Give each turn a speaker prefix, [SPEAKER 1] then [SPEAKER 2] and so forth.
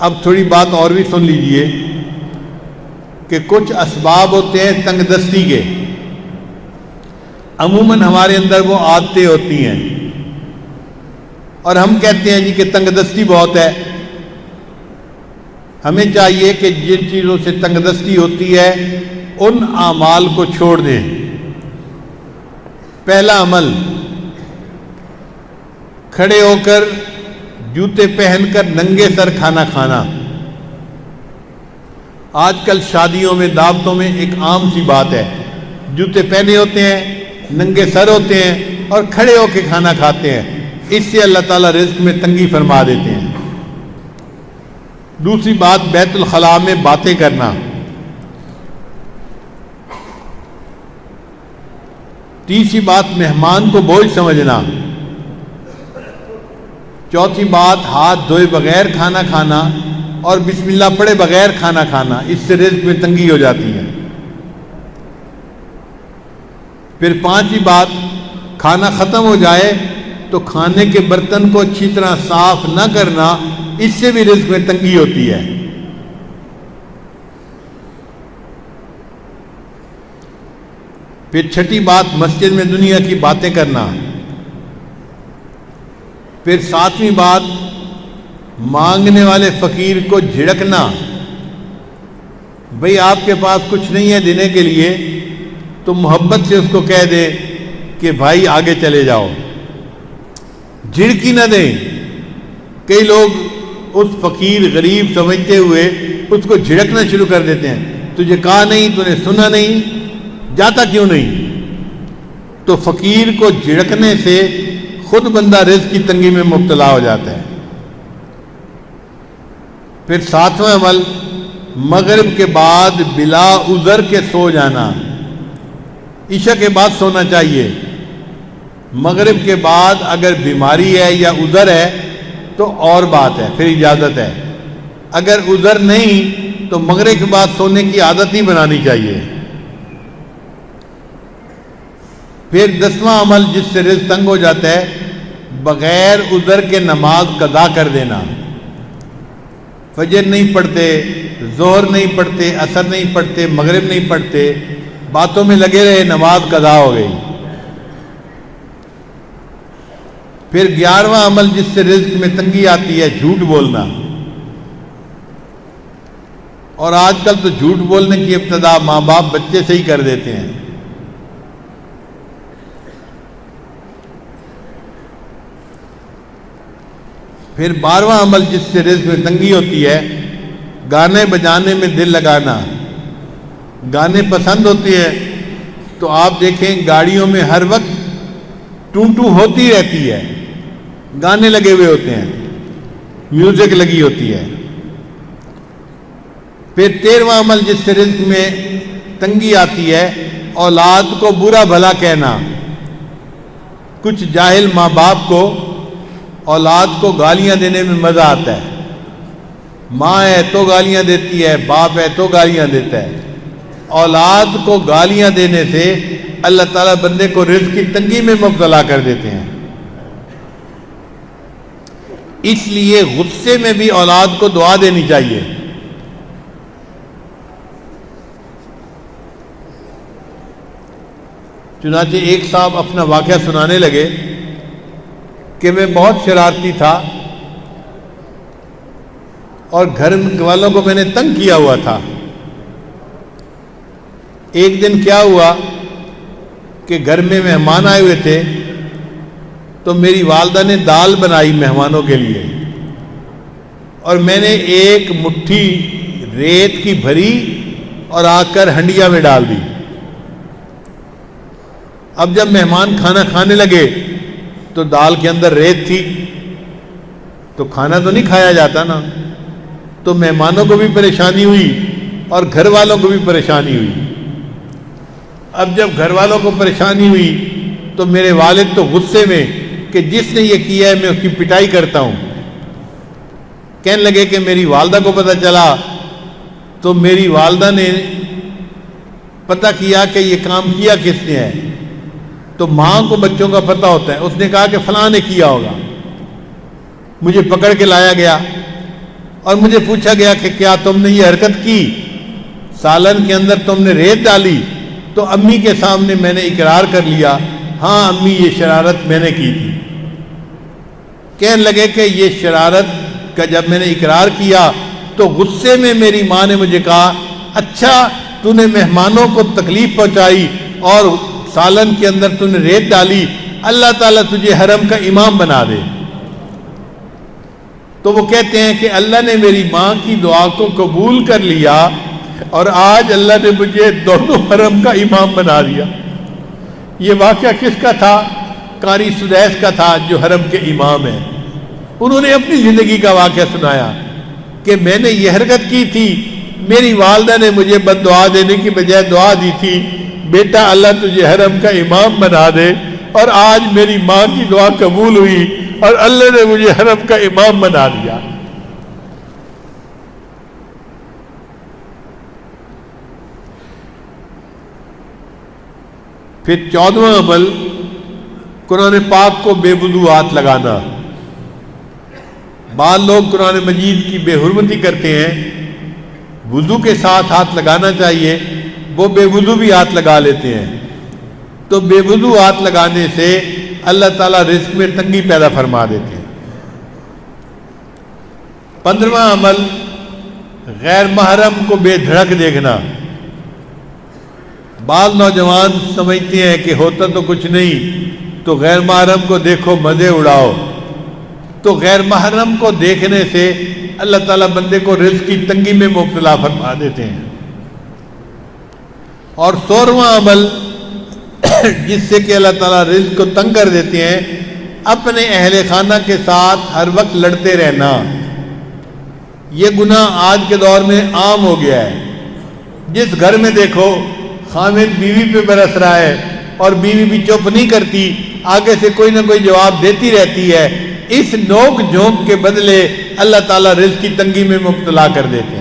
[SPEAKER 1] اب تھوڑی بات اور بھی سن لیجئے کہ کچھ اسباب ہوتے ہیں تنگ دستی کے، عموماً ہمارے اندر وہ عادتیں ہوتی ہیں اور ہم کہتے ہیں جی کہ تنگ دستی بہت ہے۔ ہمیں چاہیے کہ جن چیزوں سے تنگ دستی ہوتی ہے ان اعمال کو چھوڑ دیں۔ پہلا عمل، کھڑے ہو کر جوتے پہن کر ننگے سر کھانا کھانا۔ آج کل شادیوں میں، دعوتوں میں ایک عام سی بات ہے، جوتے پہنے ہوتے ہیں، ننگے سر ہوتے ہیں اور کھڑے ہو کے کھانا کھاتے ہیں۔ اس سے اللہ تعالیٰ رزق میں تنگی فرما دیتے ہیں۔ دوسری بات، بیت الخلاء میں باتیں کرنا۔ تیسری بات، مہمان کو بوجھ سمجھنا۔ چوتھی بات، ہاتھ دھوئے بغیر کھانا کھانا اور بسم اللہ پڑھے بغیر کھانا کھانا، اس سے رزق میں تنگی ہو جاتی ہے۔ پھر پانچویں بات، کھانا ختم ہو جائے تو کھانے کے برتن کو اچھی طرح صاف نہ کرنا، اس سے بھی رزق میں تنگی ہوتی ہے۔ پھر چھٹی بات، مسجد میں دنیا کی باتیں کرنا۔ پھر ساتویں بات، مانگنے والے فقیر کو جھڑکنا۔ بھئی آپ کے پاس کچھ نہیں ہے دینے کے لیے تو محبت سے اس کو کہہ دے کہ بھائی آگے چلے جاؤ، جھڑکی نہ دیں۔ کئی لوگ اس فقیر غریب سمجھتے ہوئے اس کو جھڑکنا شروع کر دیتے ہیں، تجھے کہا نہیں، تو نے سنا نہیں، جاتا کیوں نہیں؟ تو فقیر کو جھڑکنے سے خود بندہ رزق کی تنگی میں مبتلا ہو جاتا ہے۔ پھر ساتواں عمل، مغرب کے بعد بلا عذر کے سو جانا۔ عشاء کے بعد سونا چاہیے، مغرب کے بعد اگر بیماری ہے یا عذر ہے تو اور بات ہے، پھر اجازت ہے۔ اگر عذر نہیں تو مغرب کے بعد سونے کی عادت ہی بنانی چاہیے۔ پھر 10واں عمل جس سے رزق تنگ ہو جاتا ہے، بغیر عذر کے نماز قضا کر دینا۔ فجر نہیں پڑھتے، ظہر نہیں پڑھتے، عصر نہیں پڑھتے، مغرب نہیں پڑھتے، باتوں میں لگے رہے، نماز قضا ہو گئی۔ پھر 11واں عمل جس سے رزق میں تنگی آتی ہے، جھوٹ بولنا۔ اور آج کل تو جھوٹ بولنے کی ابتدا ماں باپ بچے سے ہی کر دیتے ہیں۔ پھر 12واں عمل جس سے رزق میں تنگی ہوتی ہے، گانے بجانے میں دل لگانا۔ گانے پسند ہوتے ہیں تو آپ دیکھیں گاڑیوں میں ہر وقت ٹوں ٹوں ہوتی رہتی ہے، گانے لگے ہوئے ہوتے ہیں، میوزک لگی ہوتی ہے۔ پھر 13واں عمل جس سے رزق میں تنگی آتی ہے، اولاد کو برا بھلا کہنا۔ کچھ جاہل ماں باپ کو اولاد کو گالیاں دینے میں مزہ آتا ہے۔ ماں ہے تو گالیاں دیتی ہے، باپ ہے تو گالیاں دیتا ہے۔ اولاد کو گالیاں دینے سے اللہ تعالیٰ بندے کو رزق کی تنگی میں مبتلا کر دیتے ہیں۔ اس لیے غصے میں بھی اولاد کو دعا دینی چاہیے۔ چنانچہ ایک صاحب اپنا واقعہ سنانے لگے کہ میں بہت شرارتی تھا اور گھر والوں کو میں نے تنگ کیا ہوا تھا۔ ایک دن کیا ہوا کہ گھر میں مہمان آئے ہوئے تھے تو میری والدہ نے دال بنائی مہمانوں کے لیے، اور میں نے ایک مٹھی ریت کی بھری اور آ کر ہنڈیا میں ڈال دی۔ اب جب مہمان کھانا کھانے لگے تو دال کے اندر ریت تھی، تو کھانا تو نہیں کھایا جاتا نا، تو مہمانوں کو بھی پریشانی ہوئی اور گھر والوں کو بھی پریشانی ہوئی۔ اب جب گھر والوں کو پریشانی ہوئی تو میرے والد تو غصے میں کہ جس نے یہ کیا ہے میں اس کی پٹائی کرتا ہوں۔ کہنے لگے کہ میری والدہ کو پتہ چلا تو میری والدہ نے پتہ کیا کہ یہ کام کیا کس نے ہے، تو ماں کو بچوں کا پتہ ہوتا ہے، اس نے کہا کہ فلاں نے کیا ہوگا۔ مجھے پکڑ کے لایا گیا اور مجھے پوچھا گیا کہ کیا تم نے یہ حرکت کی، سالن کے اندر تم نے ریت ڈالی، تو امی کے سامنے میں نے اقرار کر لیا، ہاں امی یہ شرارت میں نے کی تھی۔ کہنے لگے کہ یہ شرارت کا جب میں نے اقرار کیا تو غصے میں میری ماں نے مجھے کہا، اچھا تو نے مہمانوں کو تکلیف پہنچائی اور سالن کے اندر تو نے ریت ڈالی، اللہ تعالیٰ تجھے حرم کا امام بنا دے۔ تو وہ کہتے ہیں کہ اللہ نے میری ماں کی دعا کو قبول کر لیا اور آج اللہ نے مجھے دونوں حرم کا امام بنا دیا۔ یہ واقعہ کس کا تھا؟ قاری سدیس کا تھا جو حرم کے امام ہیں۔ انہوں نے اپنی زندگی کا واقعہ سنایا کہ میں نے یہ حرکت کی تھی، میری والدہ نے مجھے بد دعا دینے کی بجائے دعا دی تھی، بیٹا اللہ تجھے حرم کا امام بنا دے، اور آج میری ماں کی دعا قبول ہوئی اور اللہ نے مجھے حرم کا امام بنا دیا۔ پھر 14واں عمل قرآن پاک کو بے وضو ہاتھ لگانا۔ بعض لوگ قرآن مجید کی بے حرمتی کرتے ہیں، وضو کے ساتھ ہاتھ لگانا چاہیے، وہ بے وضو بھی ہاتھ لگا لیتے ہیں۔ تو بے وضو ہاتھ لگانے سے اللہ تعالیٰ رزق میں تنگی پیدا فرما دیتے ہیں۔ 15واں عمل غیر محرم کو بے دھڑک دیکھنا۔ بعض نوجوان سمجھتے ہیں کہ ہوتا تو کچھ نہیں، تو غیر محرم کو دیکھو مزے اڑاؤ۔ تو غیر محرم کو دیکھنے سے اللہ تعالیٰ بندے کو رزق کی تنگی میں مبتلا فرما دیتے ہیں۔ اور 16واں عمل جس سے کہ اللہ تعالیٰ رزق کو تنگ کر دیتے ہیں، اپنے اہل خانہ کے ساتھ ہر وقت لڑتے رہنا۔ یہ گناہ آج کے دور میں عام ہو گیا ہے۔ جس گھر میں دیکھو خاوند بیوی پہ برس رہا ہے اور بیوی بھی چپ نہیں کرتی، آگے سے کوئی نہ کوئی جواب دیتی رہتی ہے، اس نوک جھونک کے بدلے اللہ تعالیٰ رزق کی تنگی میں مبتلا کر دیتے ہیں۔